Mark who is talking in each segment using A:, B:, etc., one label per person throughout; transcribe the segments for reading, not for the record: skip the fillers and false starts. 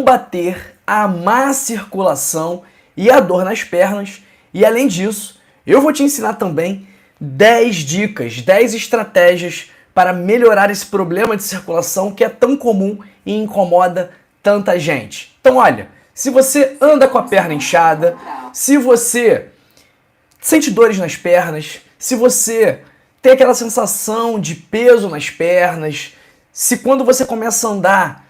A: combater a má circulação e a dor nas pernas. E além disso, eu vou te ensinar também 10 dicas, 10 estratégias para melhorar esse problema de circulação que é tão comum e incomoda tanta gente. Então olha, se você anda com a perna inchada, se você sente dores nas pernas, se você tem aquela sensação de peso nas pernas, se quando você começa a andar,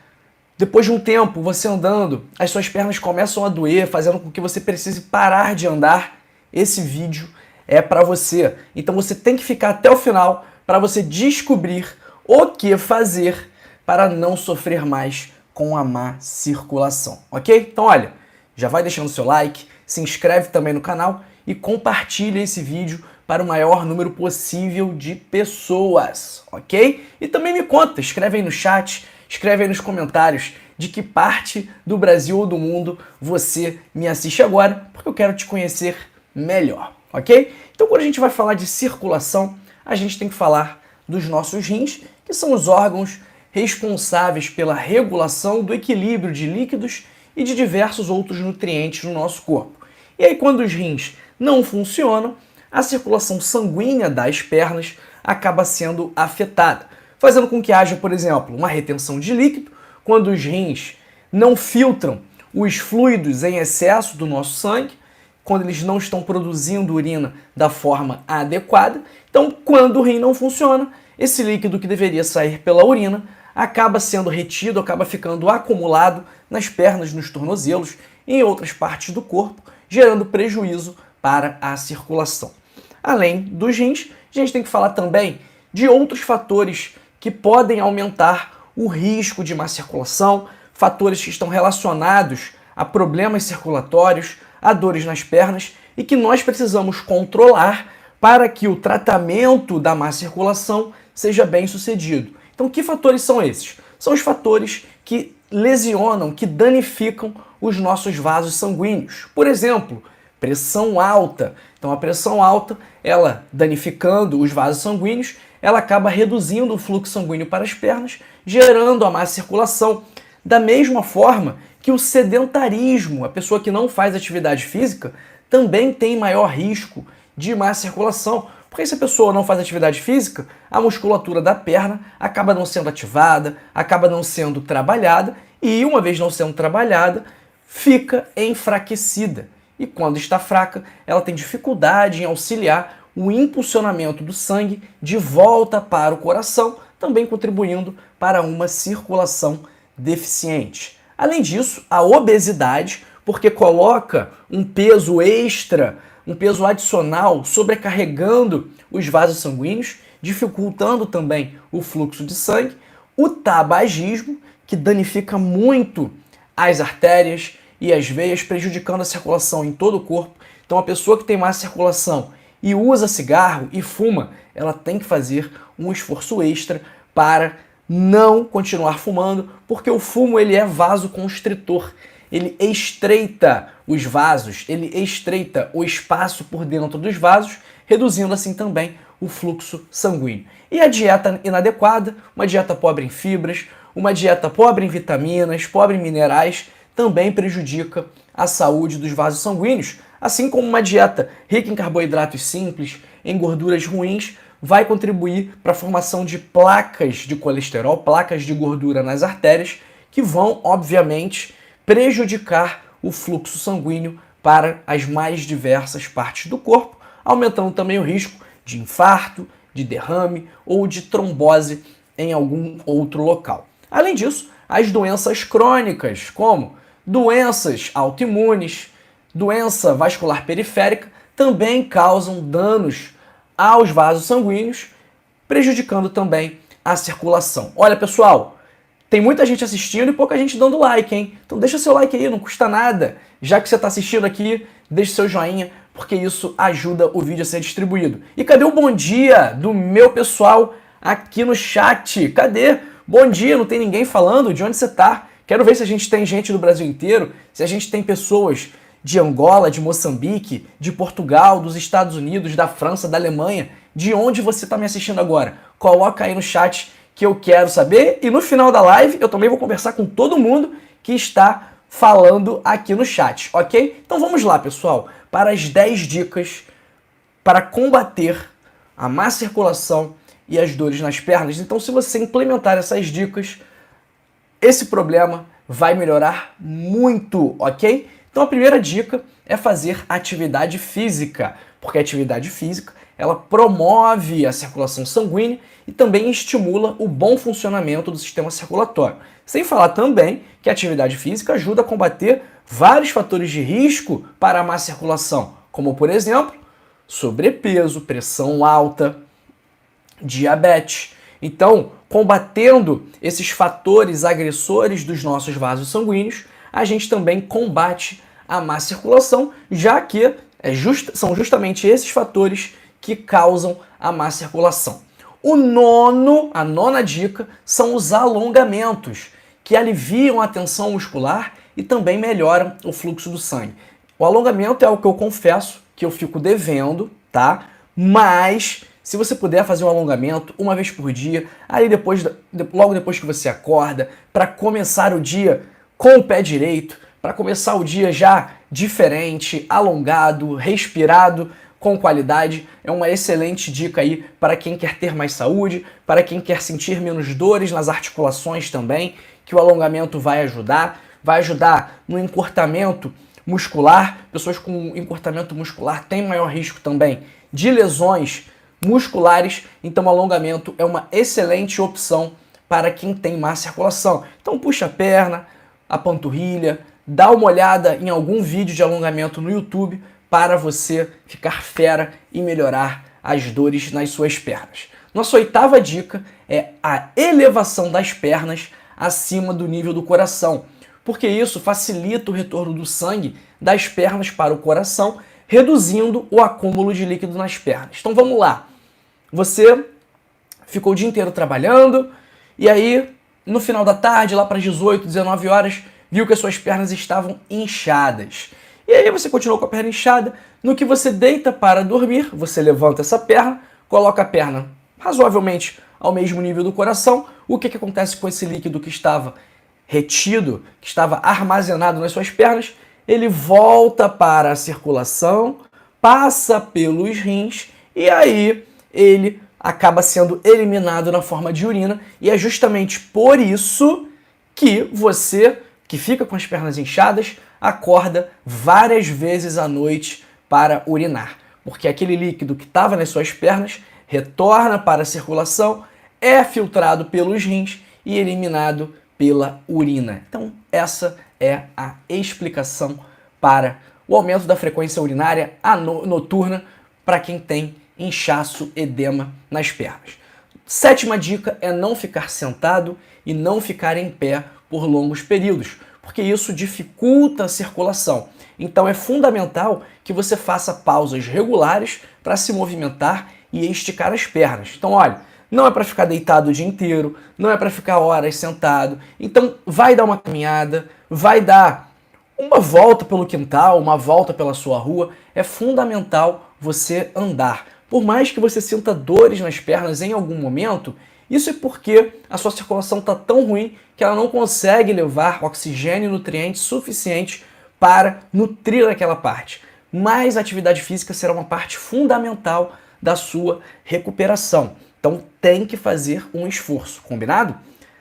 A: depois de um tempo, você andando, as suas pernas começam a doer, fazendo com que você precise parar de andar, esse vídeo é para você. Então você tem que ficar até o final para você descobrir o que fazer para não sofrer mais com a má circulação, ok? Então olha, já vai deixando seu like, se inscreve também no canal e compartilha esse vídeo para o maior número possível de pessoas, ok? E também me conta, escreve aí no chat, escreve aí nos comentários de que parte do Brasil ou do mundo você me assiste agora, porque eu quero te conhecer melhor, ok? Então quando a gente vai falar de circulação, a gente tem que falar dos nossos rins, que são os órgãos responsáveis pela regulação do equilíbrio de líquidos e de diversos outros nutrientes no nosso corpo. E aí quando os rins não funcionam, a circulação sanguínea das pernas acaba sendo afetada, fazendo com que haja, por exemplo, uma retenção de líquido, quando os rins não filtram os fluidos em excesso do nosso sangue, quando eles não estão produzindo urina da forma adequada. Então, quando o rim não funciona, esse líquido que deveria sair pela urina acaba sendo retido, acaba ficando acumulado nas pernas, nos tornozelos e em outras partes do corpo, gerando prejuízo para a circulação. Além dos rins, a gente tem que falar também de outros fatores que podem aumentar o risco de má circulação, fatores que estão relacionados a problemas circulatórios, a dores nas pernas e que nós precisamos controlar para que o tratamento da má circulação seja bem sucedido. Então, que fatores são esses? São os fatores que lesionam, que danificam os nossos vasos sanguíneos. Por exemplo, pressão alta. Então, a pressão alta, ela danificando os vasos sanguíneos, ela acaba reduzindo o fluxo sanguíneo para as pernas, gerando a má circulação. Da mesma forma que o sedentarismo, a pessoa que não faz atividade física, também tem maior risco de má circulação. Porque se a pessoa não faz atividade física, a musculatura da perna acaba não sendo ativada, acaba não sendo trabalhada e, uma vez não sendo trabalhada, fica enfraquecida. E quando está fraca, ela tem dificuldade em auxiliar o impulsionamento do sangue de volta para o coração, também contribuindo para uma circulação deficiente. Além disso, a obesidade, porque coloca um peso extra, um peso adicional, sobrecarregando os vasos sanguíneos, dificultando também o fluxo de sangue. O tabagismo, que danifica muito as artérias e as veias, prejudicando a circulação em todo o corpo. Então a pessoa que tem má circulação e usa cigarro e fuma, ela tem que fazer um esforço extra para não continuar fumando, porque o fumo ele é vasoconstritor. Ele estreita os vasos, ele estreita o espaço por dentro dos vasos, reduzindo assim também o fluxo sanguíneo. E a dieta inadequada, uma dieta pobre em fibras, uma dieta pobre em vitaminas, pobre em minerais, também prejudica a saúde dos vasos sanguíneos, assim como uma dieta rica em carboidratos simples, em gorduras ruins, vai contribuir para a formação de placas de colesterol, placas de gordura nas artérias, que vão, obviamente, prejudicar o fluxo sanguíneo para as mais diversas partes do corpo, aumentando também o risco de infarto, de derrame ou de trombose em algum outro local. Além disso, as doenças crônicas, como doenças autoimunes, doença vascular periférica, também causam danos aos vasos sanguíneos, prejudicando também a circulação. Olha, pessoal, tem muita gente assistindo e pouca gente dando like, hein? Então deixa seu like aí, não custa nada. Já que você está assistindo aqui, deixa seu joinha, porque isso ajuda o vídeo a ser distribuído. E cadê o bom dia do meu pessoal aqui no chat? Cadê? Bom dia, não tem ninguém falando? De onde você tá? Quero ver se a gente tem gente do Brasil inteiro, se a gente tem pessoas de Angola, de Moçambique, de Portugal, dos Estados Unidos, da França, da Alemanha. De onde você está me assistindo agora? Coloca aí no chat que eu quero saber. E no final da live eu também vou conversar com todo mundo que está falando aqui no chat, ok? Então vamos lá, pessoal, para as 10 dicas para combater a má circulação e as dores nas pernas. Então, se você implementar essas dicas, esse problema vai melhorar muito, ok? Então, a primeira dica é fazer atividade física, porque a atividade física, ela promove a circulação sanguínea e também estimula o bom funcionamento do sistema circulatório. Sem falar também que a atividade física ajuda a combater vários fatores de risco para a má circulação, como, por exemplo, sobrepeso, pressão alta, diabetes. Então, combatendo esses fatores agressores dos nossos vasos sanguíneos, a gente também combate a má circulação, já que são justamente esses fatores que causam a má circulação. A nona dica são os alongamentos, que aliviam a tensão muscular e também melhoram o fluxo do sangue. O alongamento é o que eu confesso que eu fico devendo, tá? Mas se você puder fazer um alongamento uma vez por dia, aí logo depois que você acorda, para começar o dia com o pé direito, para começar o dia já diferente, alongado, respirado, com qualidade, é uma excelente dica aí para quem quer ter mais saúde, para quem quer sentir menos dores nas articulações também, que o alongamento vai ajudar no encurtamento muscular. Pessoas com encurtamento muscular têm maior risco também de lesões musculares, então o alongamento é uma excelente opção para quem tem má circulação. Então puxa a perna, a panturrilha, dá uma olhada em algum vídeo de alongamento no YouTube para você ficar fera e melhorar as dores nas suas pernas. Nossa oitava dica é a elevação das pernas acima do nível do coração, porque isso facilita o retorno do sangue das pernas para o coração, reduzindo o acúmulo de líquido nas pernas. Então vamos lá. Você ficou o dia inteiro trabalhando e aí no final da tarde, lá para as 18, 19 horas, viu que as suas pernas estavam inchadas. E aí você continuou com a perna inchada. No que você deita para dormir, você levanta essa perna, coloca a perna razoavelmente ao mesmo nível do coração. O que acontece com esse líquido que estava retido, que estava armazenado nas suas pernas? Ele volta para a circulação, passa pelos rins e aí ele acaba sendo eliminado na forma de urina. E é justamente por isso que você, que fica com as pernas inchadas, acorda várias vezes à noite para urinar. Porque aquele líquido que estava nas suas pernas retorna para a circulação, é filtrado pelos rins e eliminado pela urina. Então, essa é a explicação para o aumento da frequência urinária noturna para quem tem inchaço, edema nas pernas. Sétima dica é não ficar sentado e não ficar em pé por longos períodos, porque isso dificulta a circulação. Então é fundamental que você faça pausas regulares para se movimentar e esticar as pernas. Então, olha, não é para ficar deitado o dia inteiro, não é para ficar horas sentado. Então, vai dar uma caminhada, vai dar uma volta pelo quintal, uma volta pela sua rua. É fundamental você andar. Por mais que você sinta dores nas pernas em algum momento, isso é porque a sua circulação está tão ruim que ela não consegue levar oxigênio e nutrientes suficientes para nutrir aquela parte. Mas a atividade física será uma parte fundamental da sua recuperação. Então tem que fazer um esforço, combinado?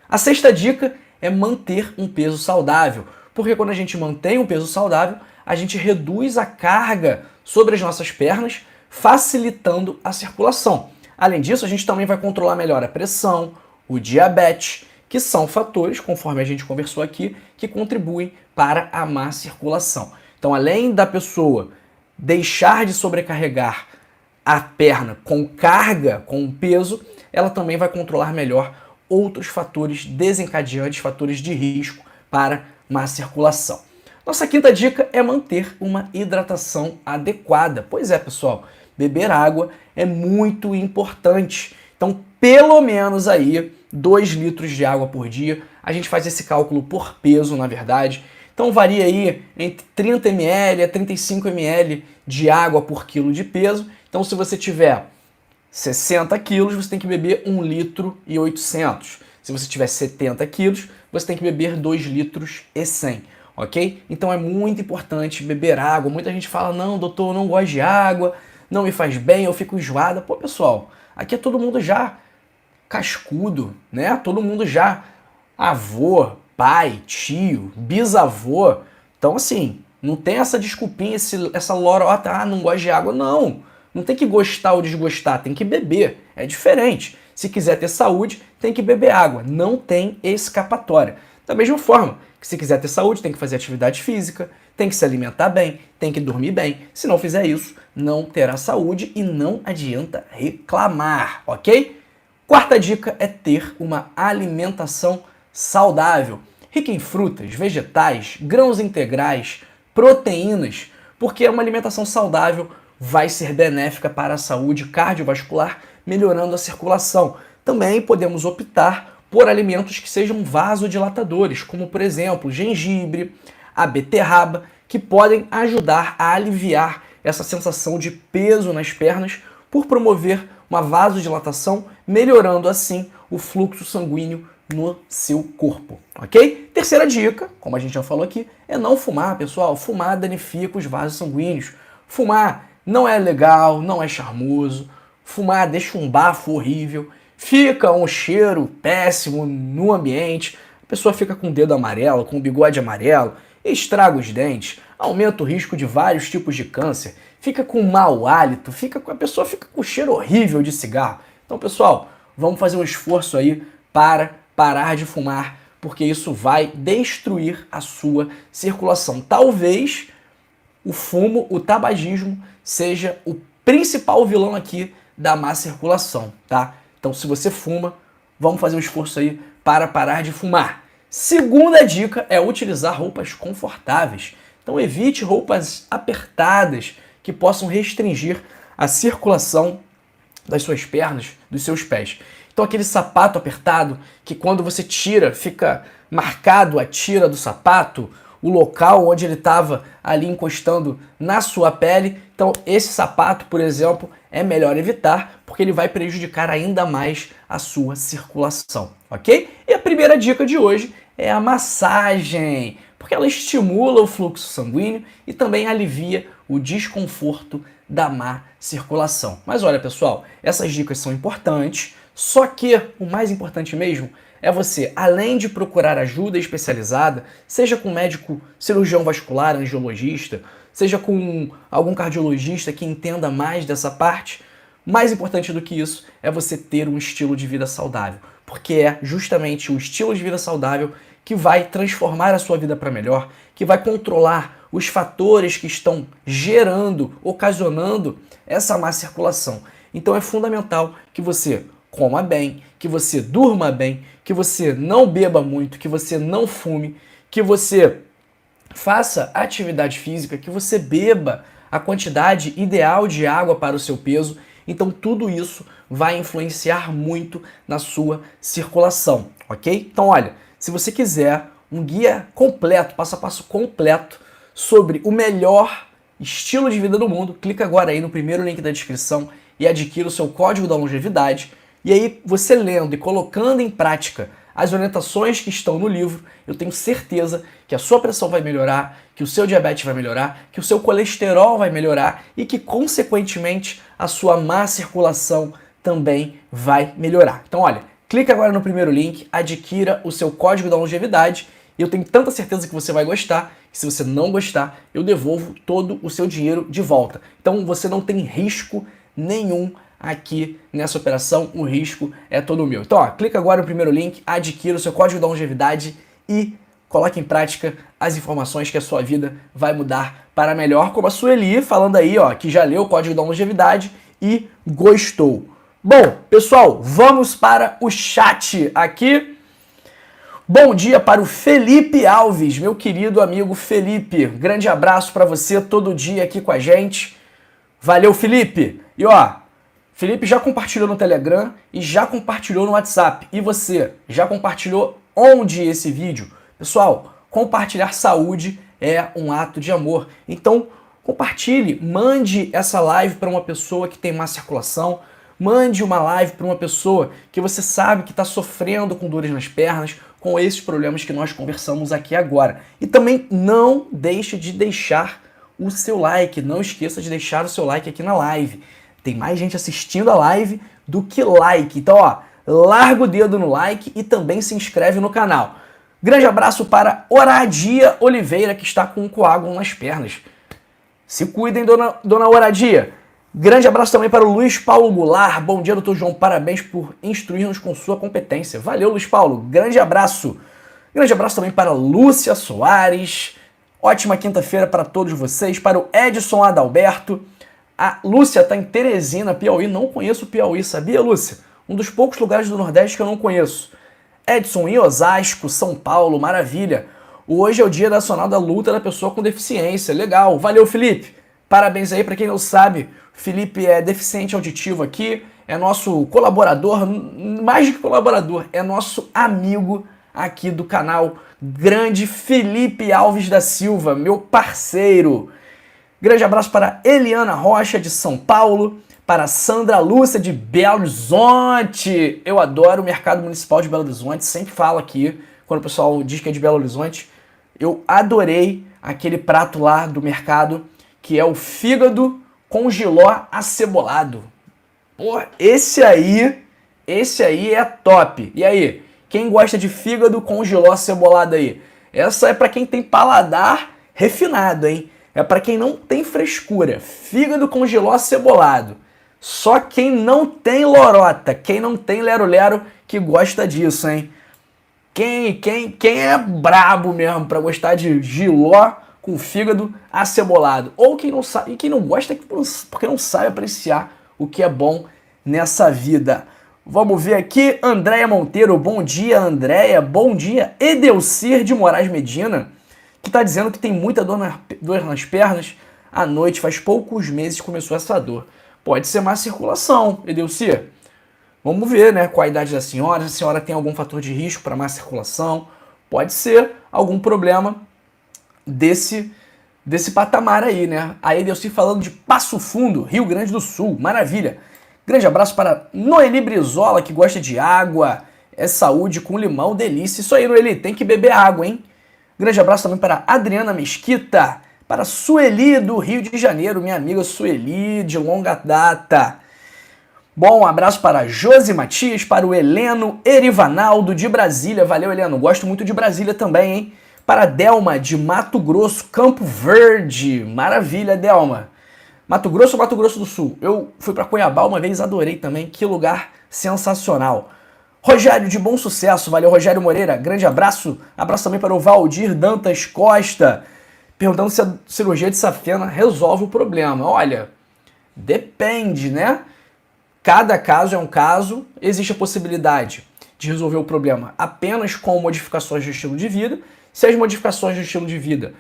A: A sexta dica é manter um peso saudável, porque quando a gente mantém um peso saudável, a gente reduz a carga sobre as nossas pernas, facilitando a circulação. Além disso, a gente também vai controlar melhor a pressão, o diabetes, que são fatores, conforme a gente conversou aqui, que contribuem para a má circulação. Então, além da pessoa deixar de sobrecarregar a perna com carga, com peso, ela também vai controlar melhor outros fatores desencadeantes, fatores de risco para má circulação. Nossa quinta dica é manter uma hidratação adequada. Pois é, pessoal, beber água é muito importante. Então, pelo menos aí 2 litros de água por dia. A gente faz esse cálculo por peso, na verdade. Então varia aí entre 30 ml a 35 ml de água por quilo de peso. Então se você tiver 60 quilos, você tem que beber 1,8 litro. Se você tiver 70 quilos, você tem que beber 2,1 litros, ok? Então é muito importante beber água. Muita gente fala, não, doutor, eu não gosto de água, não me faz bem, eu fico enjoada. Pô, pessoal, aqui é todo mundo já cascudo, né? Todo mundo já avô, pai, tio, bisavô. Então, assim, não tem essa desculpinha, essa lorota, não gosto de água. Não, não tem que gostar ou desgostar, tem que beber. É diferente. Se quiser ter saúde, tem que beber água. Não tem escapatória. Da mesma forma que se quiser ter saúde, tem que fazer atividade física, tem que se alimentar bem, tem que dormir bem. Se não fizer isso, não terá saúde e não adianta reclamar, ok? Quarta dica é ter uma alimentação saudável, rica em frutas, vegetais, grãos integrais, proteínas, porque uma alimentação saudável vai ser benéfica para a saúde cardiovascular, melhorando a circulação. Também podemos optar por alimentos que sejam vasodilatadores, como por exemplo gengibre, a beterraba, que podem ajudar a aliviar essa sensação de peso nas pernas por promover uma vasodilatação, melhorando assim o fluxo sanguíneo no seu corpo, ok? Terceira dica, como a gente já falou aqui, é não fumar, pessoal. Fumar danifica os vasos sanguíneos. Fumar não é legal, não é charmoso. Fumar deixa um bafo horrível, fica um cheiro péssimo no ambiente, a pessoa fica com o dedo amarelo, com o bigode amarelo, estraga os dentes, aumenta o risco de vários tipos de câncer, fica com mau hálito, a pessoa fica com cheiro horrível de cigarro. Então, pessoal, vamos fazer um esforço aí para parar de fumar, porque isso vai destruir a sua circulação. Talvez o fumo, o tabagismo, seja o principal vilão aqui da má circulação, tá? Então, se você fuma, vamos fazer um esforço aí para parar de fumar. Segunda dica é utilizar roupas confortáveis. Então, evite roupas apertadas que possam restringir a circulação das suas pernas, dos seus pés. Então, aquele sapato apertado que quando você tira, fica marcado a tira do sapato, o local onde ele estava ali encostando na sua pele. Então, esse sapato, por exemplo, é melhor evitar, porque ele vai prejudicar ainda mais a sua circulação, ok? E a primeira dica de hoje é a massagem, porque ela estimula o fluxo sanguíneo e também alivia o desconforto da má circulação. Mas olha, pessoal, essas dicas são importantes, só que o mais importante mesmo é você, além de procurar ajuda especializada, seja com um médico cirurgião vascular, angiologista, seja com algum cardiologista que entenda mais dessa parte, mais importante do que isso é você ter um estilo de vida saudável, porque é justamente o estilo de vida saudável que vai transformar a sua vida para melhor, que vai controlar os fatores que estão gerando, ocasionando essa má circulação. Então é fundamental que você coma bem, que você durma bem, que você não beba muito, que você não fume, que você faça atividade física, que você beba a quantidade ideal de água para o seu peso. Então tudo isso vai influenciar muito na sua circulação, ok? Então olha, se você quiser um guia completo, passo a passo completo sobre o melhor estilo de vida do mundo, clica agora aí no primeiro link da descrição e adquira o seu código da longevidade. E aí, você lendo e colocando em prática as orientações que estão no livro, eu tenho certeza que a sua pressão vai melhorar, que o seu diabetes vai melhorar, que o seu colesterol vai melhorar e que, consequentemente, a sua má circulação também vai melhorar. Então, olha, clica agora no primeiro link, adquira o seu código da longevidade e eu tenho tanta certeza que você vai gostar, que se você não gostar, eu devolvo todo o seu dinheiro de volta. Então, você não tem risco nenhum aqui nessa operação, o risco é todo meu. Então, ó, clica agora no primeiro link, adquira o seu código da longevidade e coloque em prática as informações que a sua vida vai mudar para melhor, como a Sueli falando aí, ó, que já leu o código da longevidade e gostou. Bom, pessoal, vamos para o chat aqui. Bom dia para o Felipe Alves, meu querido amigo Felipe. Grande abraço para você todo dia aqui com a gente. Valeu, Felipe. E ó, Felipe já compartilhou no Telegram e já compartilhou no WhatsApp. E você, já compartilhou onde esse vídeo? Pessoal, compartilhar saúde é um ato de amor. Então, compartilhe, mande essa live para uma pessoa que tem má circulação, Mande uma live para uma pessoa que você sabe que está sofrendo com dores nas pernas, com esses problemas que nós conversamos aqui agora. E também não deixe de deixar o seu like, não esqueça de deixar o seu like aqui na live. Tem mais gente assistindo a live do que like. Então, ó, larga o dedo no like e também se inscreve no canal. Grande abraço para Oradia Oliveira, que está com um coágulo nas pernas. Se cuidem, dona Oradia. Grande abraço também para o Luiz Paulo Goulart. Bom dia, doutor João. Parabéns por instruir-nos com sua competência. Valeu, Luiz Paulo. Grande abraço. Grande abraço também para Lúcia Soares. Ótima quinta-feira para todos vocês. Para o Edson Adalberto. A Lúcia está em Teresina, Piauí. Não conheço o Piauí, sabia, Lúcia? Um dos poucos lugares do Nordeste que eu não conheço. Edson em Osasco, São Paulo. Maravilha. Hoje é o Dia Nacional da Luta da Pessoa com Deficiência. Legal. Valeu, Felipe. Parabéns aí. Para quem não sabe, Felipe é deficiente auditivo aqui. É nosso colaborador, mais do que colaborador, é nosso amigo aqui do canal. Grande Felipe Alves da Silva, meu parceiro. Grande abraço para Eliana Rocha, de São Paulo, para Sandra Lúcia, de Belo Horizonte. Eu adoro o mercado municipal de Belo Horizonte, sempre falo aqui, quando o pessoal diz que é de Belo Horizonte. Eu adorei aquele prato lá do mercado, que é o fígado com jiló acebolado. Pô, esse aí é top. E aí, quem gosta de fígado com jiló acebolado aí? Essa é para quem tem paladar refinado, hein? É para quem não tem frescura. Fígado com jiló acebolado. Só quem não tem lorota, quem não tem lero-lero que gosta disso, hein? Quem é brabo mesmo para gostar de jiló com fígado acebolado? Ou quem não sabe, e quem não gosta porque não sabe apreciar o que é bom nessa vida. Vamos ver aqui, Andréia Monteiro, bom dia, Andréia, bom dia. Edelcir de Moraes Medina, que está dizendo que tem muita dor nas pernas à noite, faz poucos meses que começou essa dor. Pode ser má circulação, Edelcir. Vamos ver, né, qual a idade da senhora, se a senhora tem algum fator de risco para má circulação, pode ser algum problema desse patamar aí, né? A Edelcir falando de Passo Fundo, Rio Grande do Sul, maravilha. Grande abraço para Noeli Brizola, que gosta de água, é saúde com limão, delícia. Isso aí, Noeli, tem que beber água, hein? Grande abraço também para Adriana Mesquita, para Sueli do Rio de Janeiro, minha amiga Sueli, de longa data. Bom, um abraço para Josi Matias, para o Heleno Erivanaldo de Brasília. Valeu, Heleno, gosto muito de Brasília também, hein? Para Delma, de Mato Grosso, Campo Verde. Maravilha, Delma. Mato Grosso ou Mato Grosso do Sul? Eu fui para Cuiabá uma vez, adorei também. Que lugar sensacional. Rogério de Bom Sucesso. Valeu, Rogério Moreira. Grande abraço. Abraço também para o Valdir Dantas Costa, perguntando se a cirurgia de safena resolve o problema. Olha, depende, né? Cada caso é um caso. Existe a possibilidade de resolver o problema apenas com modificações de estilo de vida. Se as modificações de estilo de vida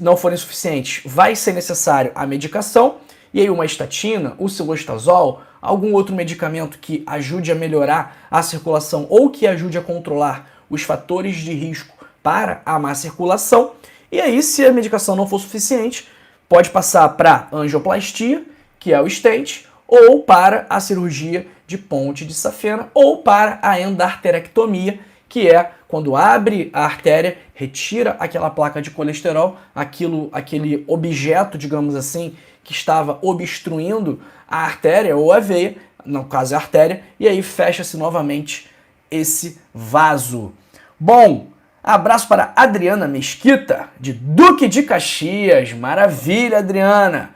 A: não forem suficientes, vai ser necessário a medicação, e aí uma estatina, o cilostazol, algum outro medicamento que ajude a melhorar a circulação ou que ajude a controlar os fatores de risco para a má circulação. E aí, se a medicação não for suficiente, pode passar para angioplastia, que é o stent, ou para a cirurgia de ponte de safena, ou para a endarterectomia, que é quando abre a artéria, retira aquela placa de colesterol, aquele objeto, digamos assim, que estava obstruindo a artéria ou a veia, no caso a artéria, e aí fecha-se novamente esse vaso. Bom, abraço para Adriana Mesquita, de Duque de Caxias. Maravilha, Adriana.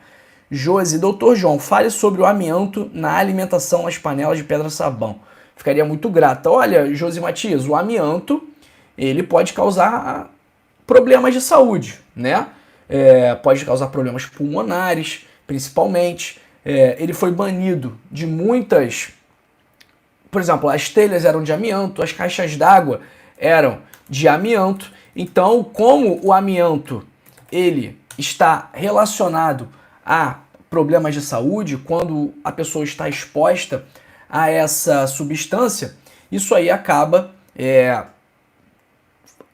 A: Josi, doutor João, fale sobre o amianto na alimentação nas panelas de pedra-sabão. Ficaria muito grata. Olha, Josi Matias, o amianto, ele pode causar problemas de saúde, né? Pode causar problemas pulmonares, principalmente. Ele foi banido de muitas... Por exemplo, as telhas eram de amianto, as caixas d'água eram de amianto. Então, como o amianto ele está relacionado a problemas de saúde, quando a pessoa está exposta a essa substância, isso aí acaba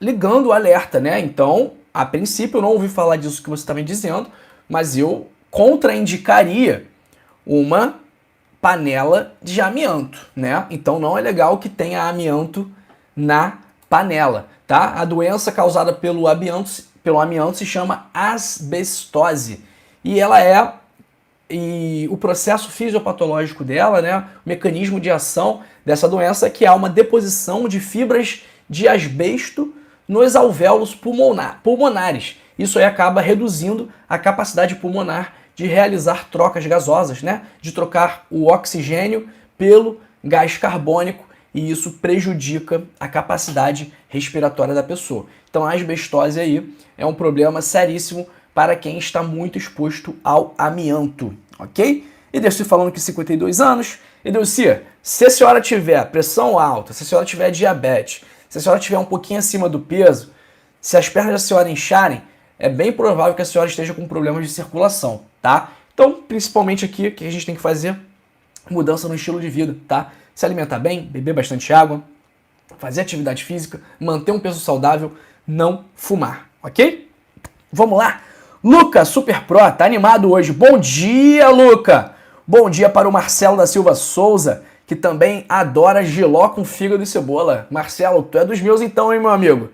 A: ligando o alerta, né? Então, a princípio, eu não ouvi falar disso que você está me dizendo, mas eu contraindicaria uma panela de amianto, né? Então não é legal que tenha amianto na panela, tá? A doença causada pelo amianto se chama asbestose e o processo fisiopatológico dela, né, o mecanismo de ação dessa doença é que há uma deposição de fibras de asbesto nos alvéolos pulmonares. Isso aí acaba reduzindo a capacidade pulmonar de realizar trocas gasosas, né, de trocar o oxigênio pelo gás carbônico, e isso prejudica a capacidade respiratória da pessoa. Então a asbestose aí é um problema seríssimo para quem está muito exposto ao amianto, ok? Edilci falando que 52 anos. Edilci, se a senhora tiver pressão alta, se a senhora tiver diabetes, se a senhora tiver um pouquinho acima do peso, se as pernas da senhora incharem, é bem provável que a senhora esteja com problemas de circulação, tá? Então, principalmente aqui, o que a gente tem que fazer? Mudança no estilo de vida, tá? Se alimentar bem, beber bastante água, fazer atividade física, manter um peso saudável, não fumar, ok? Vamos lá? Luca Super Pro, tá animado hoje. Bom dia, Luca! Bom dia para o Marcelo da Silva Souza, que também adora jiló com fígado e cebola. Marcelo, tu é dos meus então, hein, meu amigo?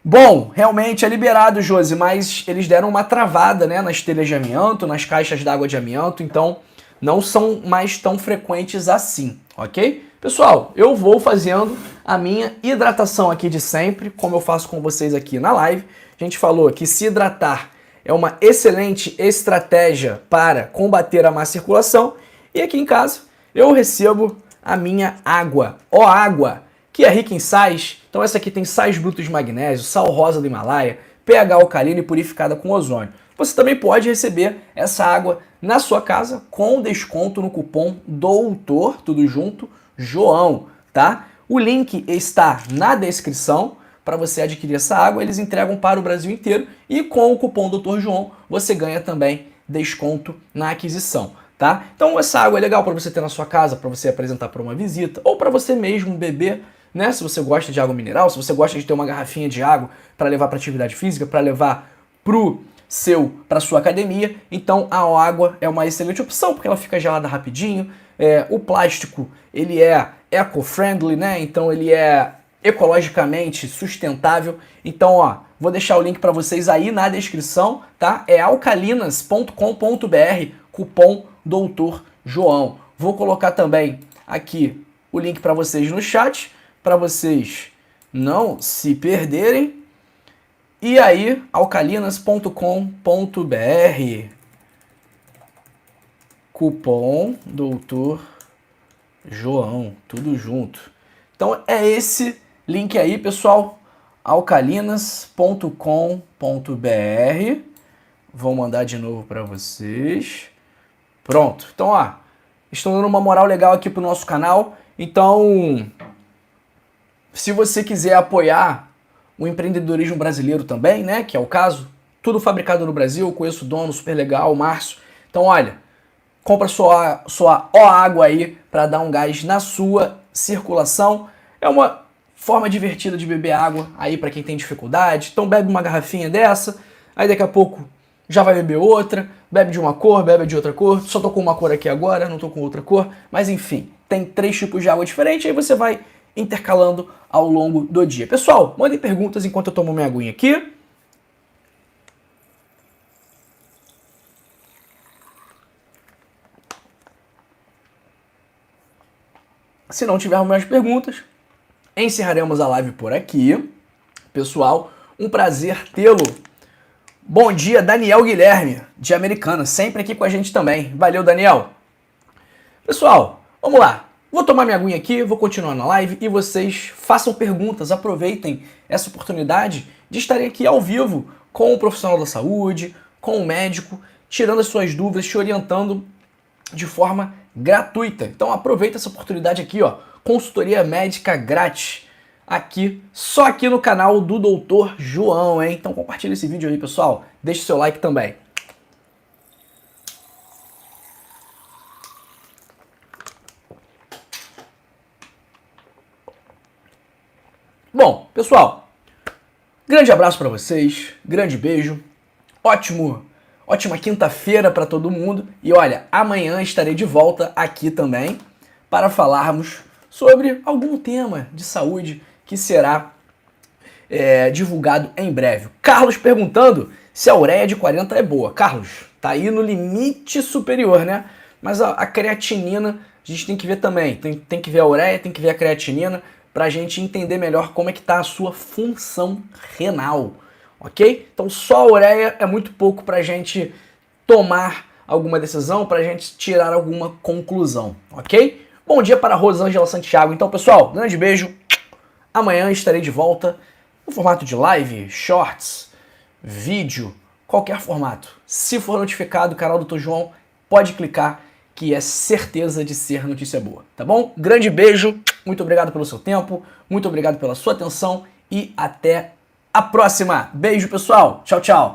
A: Bom, realmente é liberado, Josi, mas eles deram uma travada, né, nas telhas de amianto, nas caixas d'água de amianto, então não são mais tão frequentes assim, ok? Pessoal, eu vou fazendo a minha hidratação aqui de sempre, como eu faço com vocês aqui na live. A gente falou que se hidratar é uma excelente estratégia para combater a má circulação. E aqui em casa eu recebo a minha água, ó água, que é rica em sais. Então essa aqui tem sais brutos de magnésio, sal rosa do Himalaia, pH alcalino e purificada com ozônio. Você também pode receber essa água na sua casa com desconto no cupom DOUTOR, tudo junto, João, tá? O link está na descrição para você adquirir essa água. Eles entregam para o Brasil inteiro e com o cupom Dr. João você ganha também desconto na aquisição, tá? Então essa água é legal para você ter na sua casa, para você apresentar para uma visita ou para você mesmo beber, né? Se você gosta de água mineral, se você gosta de ter uma garrafinha de água para levar para atividade física, para levar para sua academia, então a água é uma excelente opção porque ela fica gelada rapidinho. O plástico ele é eco-friendly, né? Então ele é ecologicamente sustentável. Então, ó, vou deixar o link para vocês aí na descrição, tá? É alcalinas.com.br, cupom Doutor João. Vou colocar também aqui o link para vocês no chat, para vocês não se perderem. E aí, alcalinas.com.br, cupom Doutor João, tudo junto. Então é esse link aí, pessoal, alcalinas.com.br. Vou mandar de novo para vocês. Pronto. Então, ó, estão dando uma moral legal aqui pro nosso canal. Então, se você quiser apoiar o empreendedorismo brasileiro também, né, que é o caso, tudo fabricado no Brasil, eu conheço o dono, super legal, o Márcio. Então, olha, compra sua água aí para dar um gás na sua circulação. É uma forma divertida de beber água aí para quem tem dificuldade. Então bebe uma garrafinha dessa, aí daqui a pouco já vai beber outra, bebe de uma cor, bebe de outra cor. Só tô com uma cor aqui agora, não tô com outra cor, mas enfim, tem 3 tipos de água diferentes, aí você vai intercalando ao longo do dia. Pessoal, mandem perguntas enquanto eu tomo minha aguinha aqui. Se não tivermos mais perguntas, encerraremos a live por aqui. Pessoal, um prazer tê-lo. Bom dia, Daniel Guilherme, de Americana, sempre aqui com a gente também. Valeu, Daniel. Pessoal, vamos lá. Vou tomar minha aguinha aqui, vou continuar na live e vocês façam perguntas, aproveitem essa oportunidade de estarem aqui ao vivo com o profissional da saúde, com o médico, tirando as suas dúvidas, te orientando de forma gratuita. Então aproveita essa oportunidade aqui, ó, consultoria médica grátis, aqui, só aqui no canal do Doutor João, hein? Então compartilha esse vídeo aí, pessoal, deixa seu like também. Bom, pessoal, grande abraço para vocês, grande beijo, ótimo ótima quinta-feira para todo mundo. E olha, amanhã estarei de volta aqui também para falarmos sobre algum tema de saúde que será divulgado em breve. Carlos perguntando se a ureia de 40 é boa. Carlos, tá aí no limite superior, né? Mas a creatinina a gente tem que ver também. Tem que ver a ureia, tem que ver a creatinina para a gente entender melhor como é que tá a sua função renal, ok? Então só a ureia é muito pouco para a gente tomar alguma decisão, para a gente tirar alguma conclusão, ok? Bom dia para Rosângela Santiago. Então, pessoal, grande beijo. Amanhã estarei de volta no formato de live, shorts, vídeo, qualquer formato. Se for notificado, o canal do Dr. João, pode clicar que é certeza de ser notícia boa, tá bom? Grande beijo, muito obrigado pelo seu tempo, muito obrigado pela sua atenção e até a próxima. Beijo, pessoal. Tchau, tchau.